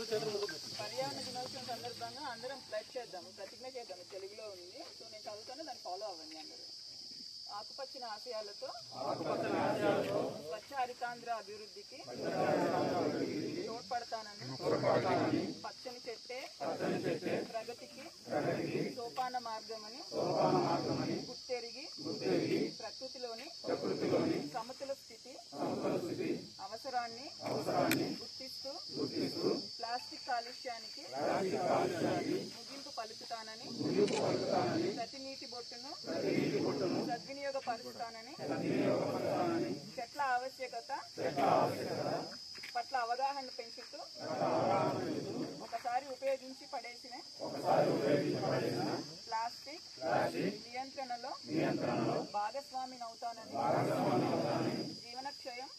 పర్యావరణ దినోత్సవం సందర్భంగా అందరం ప్లెడ్జ్ చేద్దాము, ప్రతిజ్ఞ చేద్దాము. తెలుగులో ఉంది, సో నేను చదువుతాను, దాన్ని ఫాలో అవ్వండి అందరూ. ఆకుపచ్చని ఆశయాలతో స్వచ్ఛ హరితాంధ్ర అభివృద్ధికి తోడ్పడతానని, పచ్చని చెట్టే ప్రగతికి సోపాన మార్గమని గుర్తెరిగి ప్రకృతిలోని సమతుల స్థితి అవసరాన్ని గుర్తిస్తూ ప్లాస్టిక్ కాలుష్యానికి ముగింపు పలుకుతానని, ప్రతి నీటి బొట్టును సద్వినియోగపరుస్తానని, చెట్ల ఆవశ్యకత పట్ల అవగాహన పెంచుతూ ఒకసారి ఉపయోగించి పడేసిన ప్లాస్టిక్ నియంత్రణలో భాగస్వామినవుతానని, జీవనక్షయం